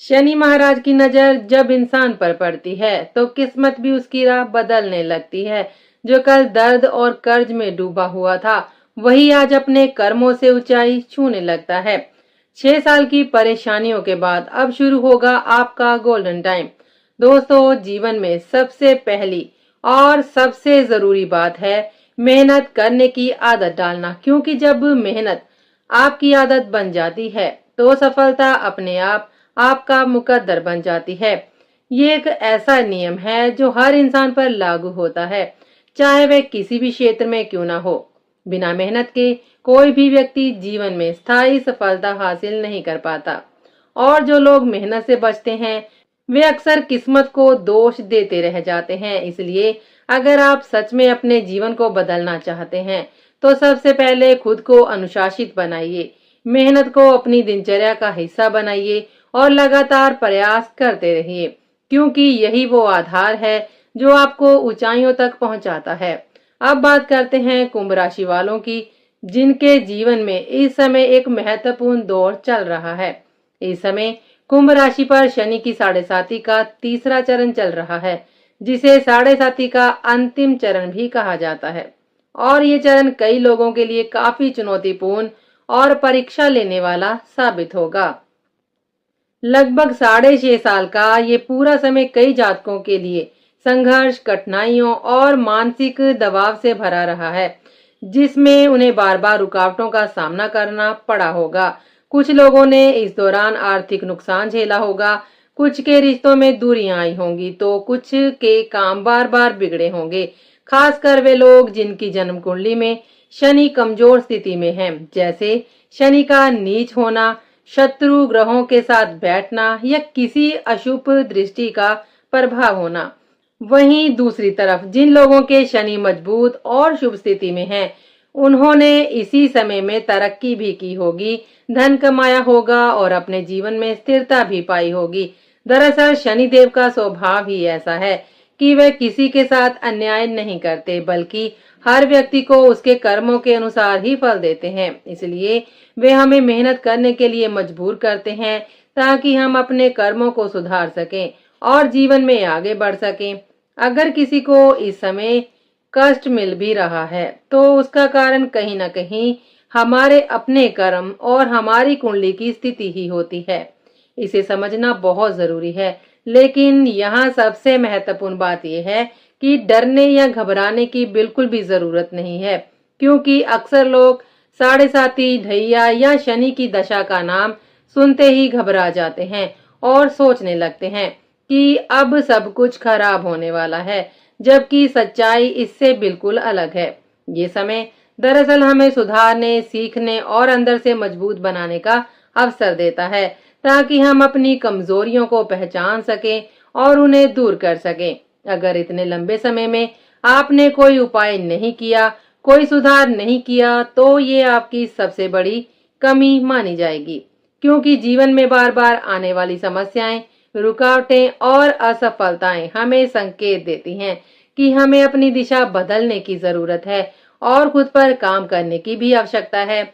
शनि महाराज की नजर जब इंसान पर पड़ती है तो किस्मत भी उसकी राह बदलने लगती है। जो कल दर्द और कर्ज में डूबा हुआ था, वही आज अपने कर्मों से ऊंचाई छूने लगता है। 6 साल की परेशानियों के बाद अब शुरू होगा आपका गोल्डन टाइम। दोस्तों, जीवन में सबसे पहली और सबसे जरूरी बात है मेहनत करने की आदत डालना, क्योंकि जब मेहनत आपकी आदत बन जाती है तो सफलता अपने आप आपका मुकद्दर बन जाती है। ये एक ऐसा नियम है जो हर इंसान पर लागू होता है, चाहे वह किसी भी क्षेत्र में क्यों ना हो। बिना मेहनत के कोई भी व्यक्ति जीवन में स्थायी सफलता हासिल नहीं कर पाता। और जो लोग मेहनत से बचते हैं वे अक्सर किस्मत को दोष देते रह जाते हैं। इसलिए अगर आप सच में अपने जीवन को बदलना चाहते हैं तो सबसे पहले खुद को अनुशासित बनाइए, मेहनत को अपनी दिनचर्या का हिस्सा बनाइए और लगातार प्रयास करते रहिए, क्योंकि यही वो आधार है जो आपको ऊंचाइयों तक पहुंचाता है। अब बात करते हैं कुंभ राशि वालों की, जिनके जीवन में इस समय एक महत्वपूर्ण दौर चल रहा है। इस समय कुंभ राशि पर शनि की 7.5 का तीसरा चरण चल रहा है, जिसे 7.5 का अंतिम चरण भी कहा जाता है। और ये चरण कई लोगों के लिए काफी चुनौतीपूर्ण और परीक्षा लेने वाला साबित होगा। लगभग 6.5 साल का ये पूरा समय कई जातकों के लिए संघर्ष, कठिनाइयों और मानसिक दबाव से भरा रहा है, जिसमें उन्हें बार बार रुकावटों का सामना करना पड़ा होगा। कुछ लोगों ने इस दौरान आर्थिक नुकसान झेला होगा, कुछ के रिश्तों में दूरियां आई होंगी, तो कुछ के काम बार बार बिगड़े होंगे। खासकर वे लोग जिनकी जन्म कुंडली में शनि कमजोर स्थिति में है, जैसे शनि का नीच होना, शत्रु ग्रहों के साथ बैठना या किसी अशुभ दृष्टि का प्रभाव होना। वहीं दूसरी तरफ जिन लोगों के शनि मजबूत और शुभ स्थिति में हैं, उन्होंने इसी समय में तरक्की भी की होगी, धन कमाया होगा और अपने जीवन में स्थिरता भी पाई होगी। दरअसल शनिदेव का स्वभाव ही ऐसा है कि वे किसी के साथ अन्याय नहीं करते, बल्कि हर व्यक्ति को उसके कर्मों के अनुसार ही फल देते हैं। इसलिए वे हमें मेहनत करने के लिए मजबूर करते हैं, ताकि हम अपने कर्मों को सुधार सकें और जीवन में आगे बढ़ सकें। अगर किसी को इस समय कष्ट मिल भी रहा है तो उसका कारण कहीं न कहीं हमारे अपने कर्म और हमारी कुंडली की स्थिति ही होती है। इसे समझना बहुत जरूरी है। लेकिन यहाँ सबसे महत्वपूर्ण बात यह है कि डरने या घबराने की बिल्कुल भी जरूरत नहीं है, क्योंकि अक्सर लोग 7.5 ढैया या शनि की दशा का नाम सुनते ही घबरा जाते हैं और सोचने लगते हैं कि अब सब कुछ खराब होने वाला है, जबकि सच्चाई इससे बिल्कुल अलग है। ये समय दरअसल हमें सुधारने, सीखने और अंदर से मजबूत बनाने का अवसर देता है, ताकि हम अपनी कमजोरियों को पहचान सकें और उन्हें दूर कर सकें। अगर इतने लंबे समय में आपने कोई उपाय नहीं किया, कोई सुधार नहीं किया, तो ये आपकी सबसे बड़ी कमी मानी जाएगी, क्योंकि जीवन में बार बार आने वाली समस्याएं, रुकावटें और असफलताएं हमें संकेत देती हैं कि हमें अपनी दिशा बदलने की जरूरत है और खुद पर काम करने की भी आवश्यकता है।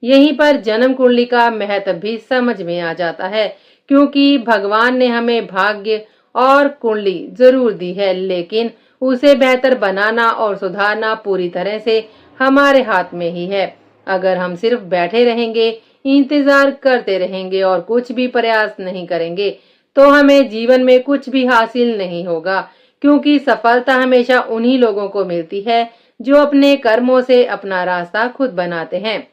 यहीं पर जन्म कुंडली का महत्व भी समझ में आ जाता है, क्योंकि भगवान ने हमें भाग्य और कुंडली जरूर दी है, लेकिन उसे बेहतर बनाना और सुधारना पूरी तरह से हमारे हाथ में ही है। अगर हम सिर्फ बैठे रहेंगे, इंतजार करते रहेंगे और कुछ भी प्रयास नहीं करेंगे, तो हमें जीवन में कुछ भी हासिल नहीं होगा, क्योंकि सफलता हमेशा उन्हीं लोगों को मिलती है जो अपने कर्मों से अपना रास्ता खुद बनाते हैं।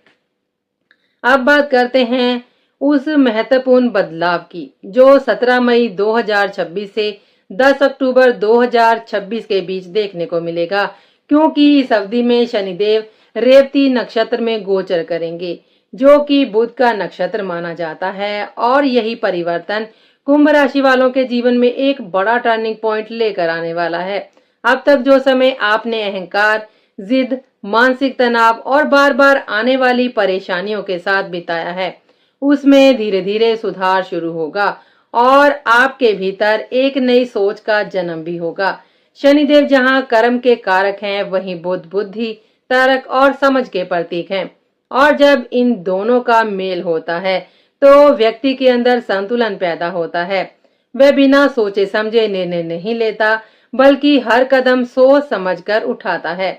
अब बात करते हैं उस महत्वपूर्ण बदलाव की जो 17 मई 2026 से 10 अक्टूबर 2026 के बीच देखने को मिलेगा, क्योंकि इस अवधि में शनिदेव रेवती नक्षत्र में गोचर करेंगे, जो कि बुध का नक्षत्र माना जाता है। और यही परिवर्तन कुंभ राशि वालों के जीवन में एक बड़ा टर्निंग पॉइंट लेकर आने वाला है। अब तक जो समय आपने अहंकार, जिद, मानसिक तनाव और बार बार आने वाली परेशानियों के साथ बिताया है, उसमें धीरे धीरे सुधार शुरू होगा और आपके भीतर एक नई सोच का जन्म भी होगा। शनिदेव जहां कर्म के कारक हैं, वहीं बुध बुद्धि, तर्क और समझ के प्रतीक हैं। और जब इन दोनों का मेल होता है तो व्यक्ति के अंदर संतुलन पैदा होता है। वह बिना सोचे समझे निर्णय नहीं लेता, बल्कि हर कदम सोच समझकर उठाता है।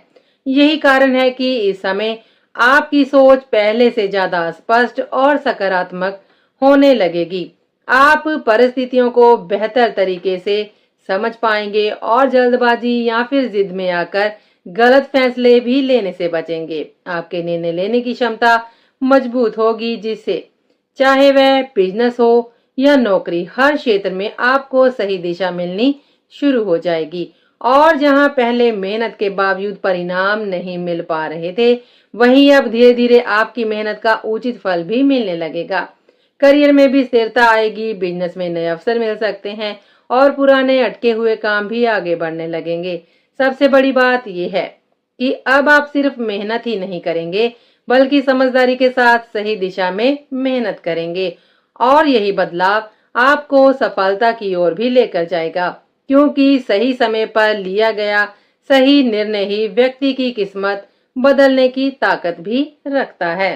यही कारण है कि इस समय आपकी सोच पहले से ज्यादा स्पष्ट और सकारात्मक होने लगेगी। आप परिस्थितियों को बेहतर तरीके से समझ पाएंगे और जल्दबाजी या फिर जिद में आकर गलत फैसले भी लेने से बचेंगे। आपके निर्णय लेने की क्षमता मजबूत होगी, जिससे चाहे वह बिजनेस हो या नौकरी, हर क्षेत्र में आपको सही दिशा मिलनी शुरू हो जाएगी। और जहां पहले मेहनत के बावजूद परिणाम नहीं मिल पा रहे थे, वहीं अब धीरे धीरे आपकी मेहनत का उचित फल भी मिलने लगेगा। करियर में भी स्थिरता आएगी, बिजनेस में नए अवसर मिल सकते हैं और पुराने अटके हुए काम भी आगे बढ़ने लगेंगे। सबसे बड़ी बात यह है कि अब आप सिर्फ मेहनत ही नहीं करेंगे, बल्कि समझदारी के साथ सही दिशा में मेहनत करेंगे, और यही बदलाव आपको सफलता की ओर भी लेकर जाएगा, क्योंकि सही समय पर लिया गया सही निर्णय ही व्यक्ति की किस्मत बदलने की ताकत भी रखता है।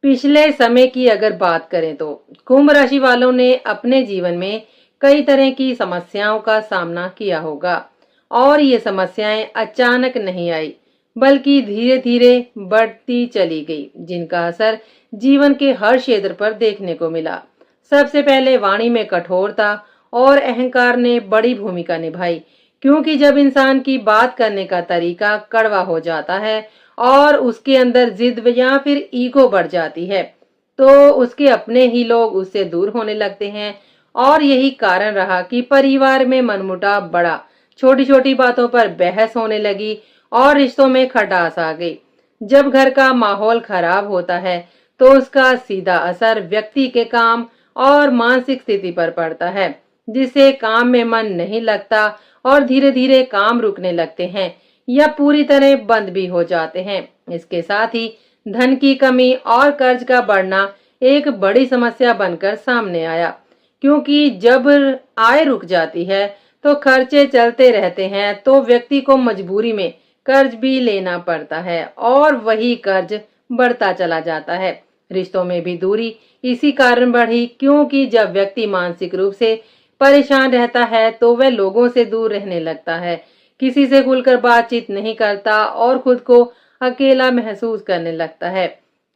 पिछले समय की अगर बात करें तो कुंभ राशि वालों ने अपने जीवन में कई तरह की समस्याओं का सामना किया होगा, और ये समस्याएं अचानक नहीं आई, बल्कि धीरे धीरे बढ़ती चली गई, जिनका असर जीवन के हर क्षेत्र पर देखने को मिला। सबसे पहले वाणी में कठोरता और अहंकार ने बड़ी भूमिका निभाई, क्योंकि जब इंसान की बात करने का तरीका कड़वा हो जाता है और उसके अंदर जिद या फिर ईगो बढ़ जाती है, तो उसके अपने ही लोग उससे दूर होने लगते हैं। और यही कारण रहा कि परिवार में मनमुटाव बढ़ा, छोटी छोटी बातों पर बहस होने लगी और रिश्तों में खटास आ गई। जब घर का माहौल खराब होता है, तो उसका सीधा असर व्यक्ति के काम और मानसिक स्थिति पर पड़ता है, जिससे काम में मन नहीं लगता और धीरे धीरे काम रुकने लगते हैं या पूरी तरह बंद भी हो जाते हैं। इसके साथ ही धन की कमी और कर्ज का बढ़ना एक बड़ी समस्या बनकर सामने आया, क्योंकि जब आय रुक जाती है तो खर्चे चलते रहते हैं, तो व्यक्ति को मजबूरी में कर्ज भी लेना पड़ता है और वही कर्ज बढ़ता चला जाता है। रिश्तों में भी दूरी इसी कारण बढ़ी, क्योंकि जब व्यक्ति मानसिक रूप से परेशान रहता है तो वह लोगों से दूर रहने लगता है, किसी से खुलकर बातचीत नहीं करता और खुद को अकेला महसूस करने लगता है।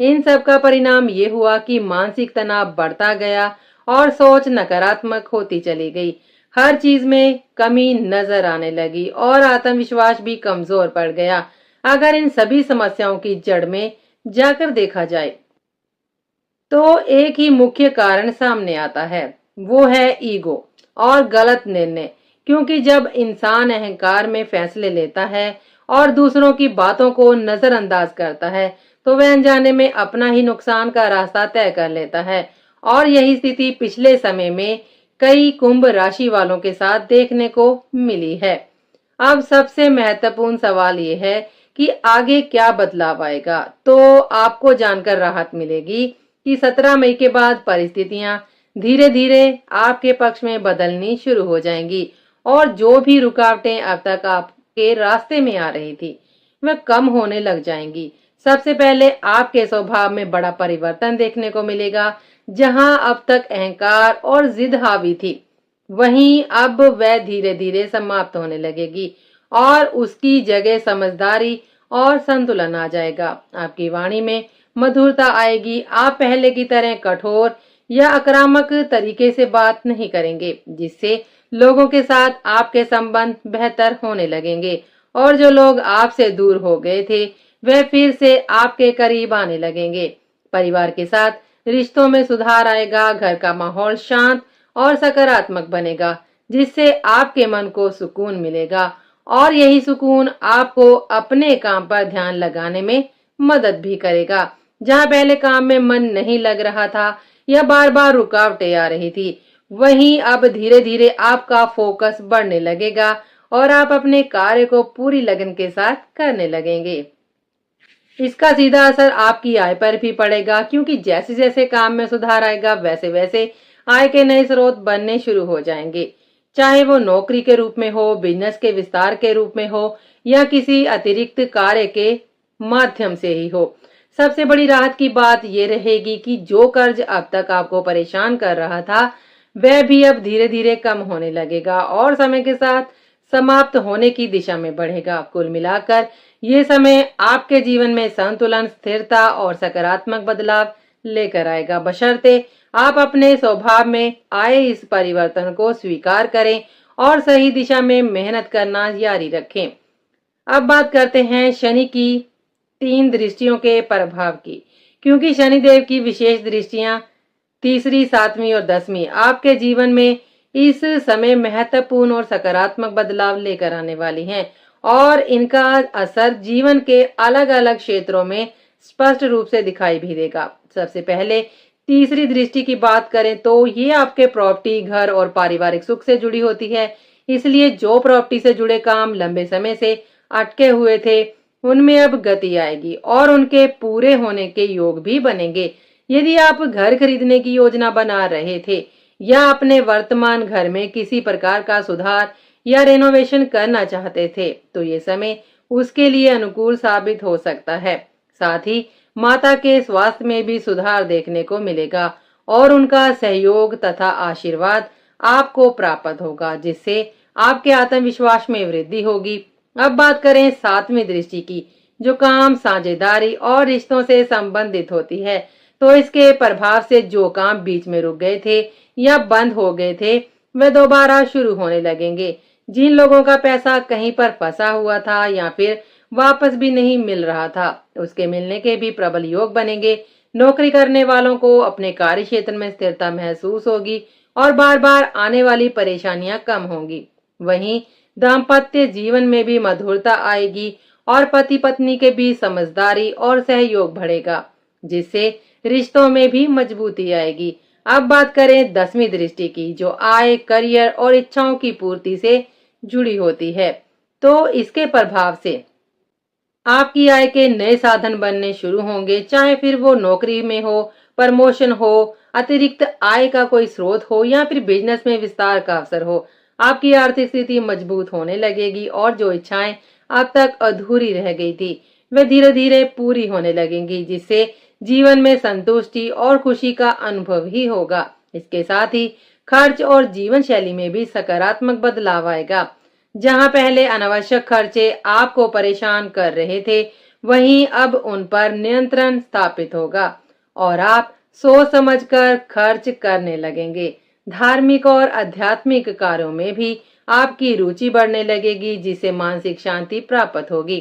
इन सब का परिणाम ये हुआ कि मानसिक तनाव बढ़ता गया और सोच नकारात्मक होती चली गई। हर चीज में कमी नजर आने लगी और आत्मविश्वास भी कमजोर पड़ गया। अगर इन सभी समस्याओं की जड़ में जाकर देखा जाए, तो एक ही मुख्य कारण सामने आता है, वो है ईगो और गलत निर्णय। क्योंकि जब इंसान अहंकार में फैसले लेता है और दूसरों की बातों को नजरअंदाज करता है, तो वह अनजाने में अपना ही नुकसान का रास्ता तय कर लेता है। और यही स्थिति पिछले समय में कई कुंभ राशि वालों के साथ देखने को मिली है। अब सबसे महत्वपूर्ण सवाल ये है कि आगे क्या बदलाव आएगा। तो आपको जानकर राहत मिलेगी कि 17 मई के बाद परिस्थितियां धीरे धीरे आपके पक्ष में बदलनी शुरू हो जाएंगी, और जो भी रुकावटें अब तक आपके रास्ते में आ रही थी, वह कम होने लग जाएंगी। सबसे पहले आपके स्वभाव में बड़ा परिवर्तन देखने को मिलेगा। जहां अब तक अहंकार और जिद हावी थी, वहीं अब वह धीरे धीरे समाप्त होने लगेगी और उसकी जगह समझदारी और संतुलन आ जाएगा। आपकी वाणी में मधुरता आएगी। आप पहले की तरह कठोर या आक्रामक तरीके से बात नहीं करेंगे, जिससे लोगों के साथ आपके संबंध बेहतर होने लगेंगे, और जो लोग आपसे दूर हो गए थे, वह फिर से आपके करीब आने लगेंगे। परिवार के साथ रिश्तों में सुधार आएगा। घर का माहौल शांत और सकारात्मक बनेगा, जिससे आपके मन को सुकून मिलेगा, और यही सुकून आपको अपने काम पर ध्यान लगाने में मदद भी करेगा। जहां पहले काम में मन नहीं लग रहा था या बार बार रुकावटें आ रही थी, वहीं अब धीरे धीरे आपका फोकस बढ़ने लगेगा और आप अपने कार्य को पूरी लगन के साथ करने लगेंगे। इसका सीधा असर आपकी आय पर भी पड़ेगा, क्योंकि जैसे जैसे काम में सुधार आएगा, वैसे वैसे आय के नए स्रोत बनने शुरू हो जाएंगे। चाहे वो नौकरी के रूप में हो, बिजनेस के विस्तार के रूप में हो, या किसी अतिरिक्त कार्य के माध्यम से ही हो। सबसे बड़ी राहत की बात यह रहेगी कि जो कर्ज अब तक आपको परेशान कर रहा था वह भी अब धीरे धीरे कम होने लगेगा और समय के साथ समाप्त होने की दिशा में बढ़ेगा। कुल मिलाकर ये समय आपके जीवन में संतुलन, स्थिरता और सकारात्मक बदलाव लेकर आएगा, बशर्ते आप अपने स्वभाव में आए इस परिवर्तन को स्वीकार करें और सही दिशा में मेहनत करना जारी रखें। अब बात करते हैं शनि की 3 दृष्टियों के प्रभाव की। क्योंकि शनिदेव की विशेष दृष्टियां तीसरी, 7वीं और 10वीं आपके जीवन में इस समय महत्वपूर्ण और सकारात्मक बदलाव लेकर आने वाली हैं और इनका असर जीवन के अलग अलग क्षेत्रों में स्पष्ट रूप से दिखाई भी देगा। सबसे पहले तीसरी दृष्टि की बात करें तो ये आपके प्रॉपर्टी, घर और पारिवारिक सुख से जुड़ी होती है। इसलिए जो प्रॉपर्टी से जुड़े काम लंबे समय से अटके हुए थे उनमें अब गति आएगी और उनके पूरे होने के योग भी बनेंगे। यदि आप घर खरीदने की योजना बना रहे थे या अपने वर्तमान घर में किसी प्रकार का सुधार या रेनोवेशन करना चाहते थे तो ये समय उसके लिए अनुकूल साबित हो सकता है। साथ ही माता के स्वास्थ्य में भी सुधार देखने को मिलेगा और उनका सहयोग तथा आशीर्वाद आपको प्राप्त होगा, जिससे आपके आत्मविश्वास में वृद्धि होगी। अब बात करें 7वीं दृष्टि की, जो काम, साझेदारी और रिश्तों से संबंधित होती है। तो इसके प्रभाव से जो काम बीच में रुक गए थे या बंद हो गए थे वे दोबारा शुरू होने लगेंगे। जिन लोगों का पैसा कहीं पर फंसा हुआ था या फिर वापस भी नहीं मिल रहा था उसके मिलने के भी प्रबल योग बनेंगे। नौकरी करने वालों को अपने कार्य क्षेत्र में स्थिरता महसूस होगी और बार बार आने वाली परेशानियां कम होंगी। वहीं दाम्पत्य जीवन में भी मधुरता आएगी और पति पत्नी के बीच समझदारी और सहयोग बढ़ेगा, जिससे रिश्तों में भी मजबूती आएगी। अब बात करें 10वीं दृष्टि की, जो आय, करियर और इच्छाओं की पूर्ति से जुड़ी होती है। तो इसके प्रभाव से आपकी आय के नए साधन बनने शुरू होंगे, चाहे फिर वो नौकरी में हो, प्रमोशन हो, अतिरिक्त आय का कोई स्रोत हो या फिर बिजनेस में विस्तार का अवसर हो। आपकी आर्थिक स्थिति मजबूत होने लगेगी और जो इच्छाएं अब तक अधूरी रह गई थी वे धीरे धीरे पूरी होने लगेंगी, जिससे जीवन में संतुष्टि और खुशी का अनुभव ही होगा। इसके साथ ही खर्च और जीवन शैली में भी सकारात्मक बदलाव आएगा। जहां पहले अनावश्यक खर्चे आपको परेशान कर रहे थे वहीं अब उन पर नियंत्रण स्थापित होगा और आप सोच समझकर खर्च करने लगेंगे। धार्मिक और आध्यात्मिक कार्यों में भी आपकी रुचि बढ़ने लगेगी, जिससे मानसिक शांति प्राप्त होगी।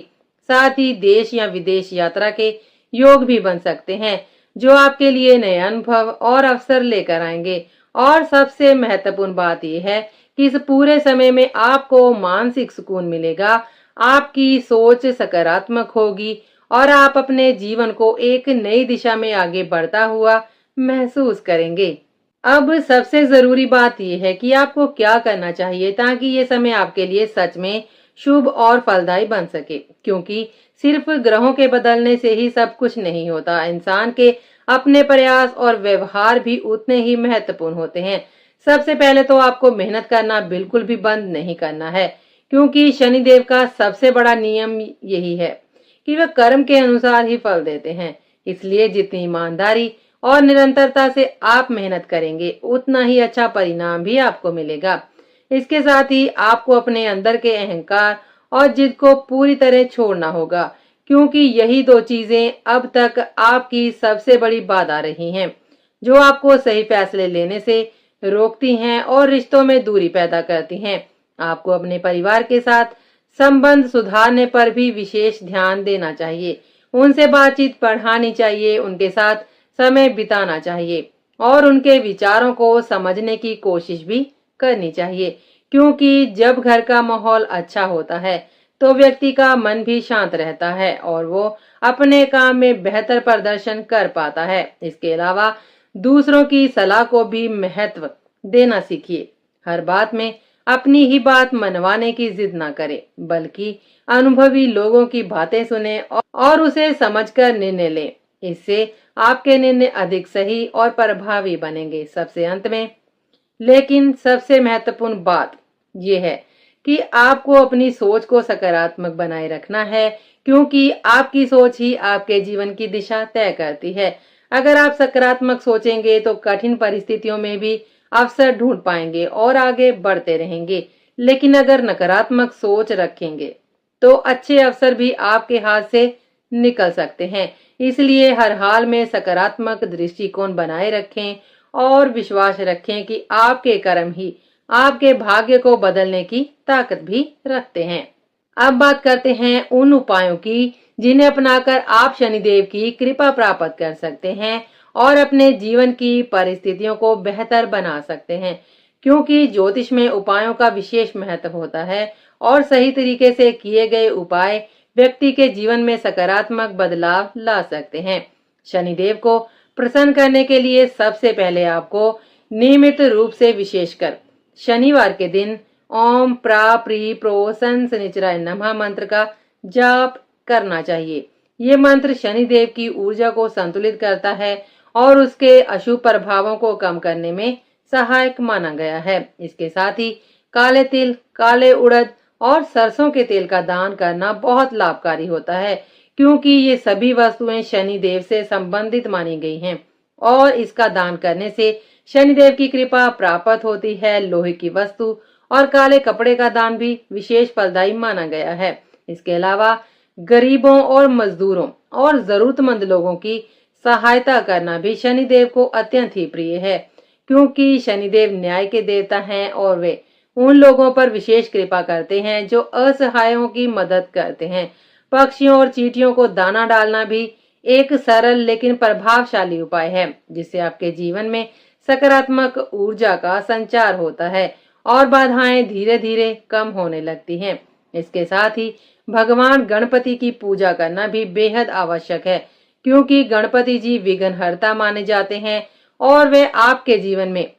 साथ ही देश या विदेश यात्रा के योग भी बन सकते हैं, जो आपके लिए नए अनुभव और अवसर लेकर आएंगे। और सबसे महत्वपूर्ण बात यह है कि इस पूरे समय में आपको मानसिक सुकून मिलेगा, आपकी सोच सकारात्मक होगी और आप अपने जीवन को एक नई दिशा में आगे बढ़ता हुआ महसूस करेंगे। अब सबसे जरूरी बात यह है कि आपको क्या करना चाहिए ताकि ये समय आपके लिए सच में शुभ और फलदायी बन सके, क्योंकि सिर्फ ग्रहों के बदलने से ही सब कुछ नहीं होता। इंसान के अपने प्रयास और व्यवहार भी उतने ही महत्वपूर्ण होते हैं। सबसे पहले तो आपको मेहनत करना बिल्कुल भी बंद नहीं करना है, क्योंकि शनिदेव का सबसे बड़ा नियम यही है कि वह कर्म के अनुसार ही फल देते हैं। इसलिए जितनी ईमानदारी और निरंतरता से आप मेहनत करेंगे उतना ही अच्छा परिणाम भी आपको मिलेगा। इसके साथ ही आपको अपने अंदर के अहंकार और जिद को पूरी तरह छोड़ना होगा, क्योंकि यही 2 चीजें अब तक आपकी सबसे बड़ी बाधा रही हैं, जो आपको सही फैसले लेने से रोकती हैं और रिश्तों में दूरी पैदा करती हैं। आपको अपने परिवार के साथ संबंध सुधारने पर भी विशेष ध्यान देना चाहिए। उनसे बातचीत बढ़ानी चाहिए, उनके साथ समय बिताना चाहिए और उनके विचारों को समझने की कोशिश भी करनी चाहिए, क्योंकि जब घर का माहौल अच्छा होता है तो व्यक्ति का मन भी शांत रहता है और वो अपने काम में बेहतर प्रदर्शन कर पाता है। इसके अलावा दूसरों की सलाह को भी महत्व देना सीखिए। हर बात में अपनी ही बात मनवाने की जिद ना करें, बल्कि अनुभवी लोगों की बातें सुने और उसे समझकर निर्णय लें। इससे आपके निर्णय अधिक सही और प्रभावी बनेंगे। सबसे अंत में लेकिन सबसे महत्वपूर्ण बात यह है कि आपको अपनी सोच को सकारात्मक बनाए रखना है, क्योंकि आपकी सोच ही आपके जीवन की दिशा तय करती है। अगर आप सकारात्मक सोचेंगे तो कठिन परिस्थितियों में भी अवसर ढूंढ पाएंगे और आगे बढ़ते रहेंगे। लेकिन अगर नकारात्मक सोच रखेंगे तो अच्छे अवसर भी आपके हाथ से निकल सकते हैं। इसलिए हर हाल में सकारात्मक दृष्टिकोण बनाए रखें और विश्वास रखें कि आपके कर्म ही आपके भाग्य को बदलने की ताकत भी रखते हैं। अब बात करते हैं उन उपायों की जिन्हें अपनाकर आप शनिदेव की कृपा प्राप्त कर सकते हैं और अपने जीवन की परिस्थितियों को बेहतर बना सकते हैं। क्योंकि ज्योतिष में उपायों का विशेष महत्व होता है और सही तरीके से किए गए उपाय व्यक्ति के जीवन में सकारात्मक बदलाव ला सकते हैं। शनिदेव को प्रसन्न करने के लिए सबसे पहले आपको नियमित रूप से विशेषकर शनिवार के दिन ओम प्रा प्री प्रो सन शनिचराय नमः मंत्र का जाप करना चाहिए। ये मंत्र शनिदेव की ऊर्जा को संतुलित करता है और उसके अशुभ प्रभावों को कम करने में सहायक माना गया है। इसके साथ ही काले तिल, काले उड़द और सरसों के तेल का दान करना बहुत लाभकारी होता है, क्योंकि ये सभी वस्तुएं शनिदेव से संबंधित मानी गई हैं और इसका दान करने से शनिदेव की कृपा प्राप्त होती है। लोहे की वस्तु और काले कपड़े का दान भी विशेष फलदायी माना गया है। इसके अलावा गरीबों और मजदूरों और जरूरतमंद लोगों की सहायता करना भी शनिदेव को अत्यंत ही प्रिय है, क्योंकि शनिदेव न्याय के देवता हैं और वे उन लोगों पर विशेष कृपा करते हैं जो असहायों की मदद करते हैं। पक्षियों और चींटियों को दाना डालना भी एक सरल लेकिन प्रभावशाली उपाय है, जिससे आपके जीवन में सकारात्मक ऊर्जा का संचार होता है और बाधाएं धीरे धीरे कम होने लगती हैं। इसके साथ ही भगवान गणपति की पूजा करना भी बेहद आवश्यक है, क्योंकि गणपति जी विघ्नहर्ता माने जाते हैं और वे आपके जीवन में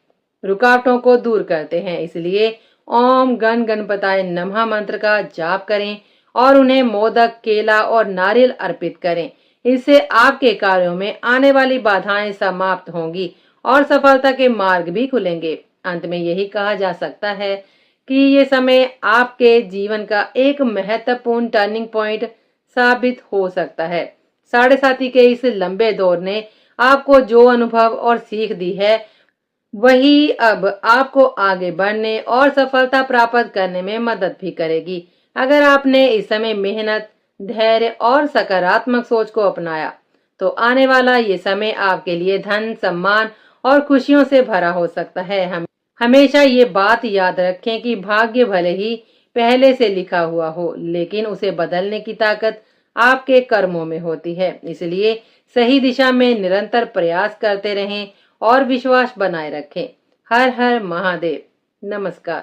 रुकावटों को दूर करते हैं। इसलिए ओम गण गणपताय नमः मंत्र का जाप करें और उन्हें मोदक, केला और नारियल अर्पित करें। इससे आपके कार्यों में आने वाली बाधाएं समाप्त होंगी और सफलता के मार्ग भी खुलेंगे। अंत में यही कहा जा सकता है कि ये समय आपके जीवन का एक महत्वपूर्ण टर्निंग पॉइंट साबित हो सकता है। साढ़े साथी के इस लंबे दौर ने आपको जो अनुभव और सीख दी है, वही अब आपको आगे बढ़ने और सफलता प्राप्त करने में मदद भी करेगी। अगर आपने इस समय मेहनत, धैर्य और सकारात्मक सोच को अपनाया तो आने वाला ये समय आपके लिए धन, सम्मान और खुशियों से भरा हो सकता है। हम हमेशा ये बात याद रखें कि भाग्य भले ही पहले से लिखा हुआ हो, लेकिन उसे बदलने की ताकत आपके कर्मों में होती है। इसलिए सही दिशा में निरंतर प्रयास करते रहें और विश्वास बनाए रखें। हर हर महादेव। नमस्कार।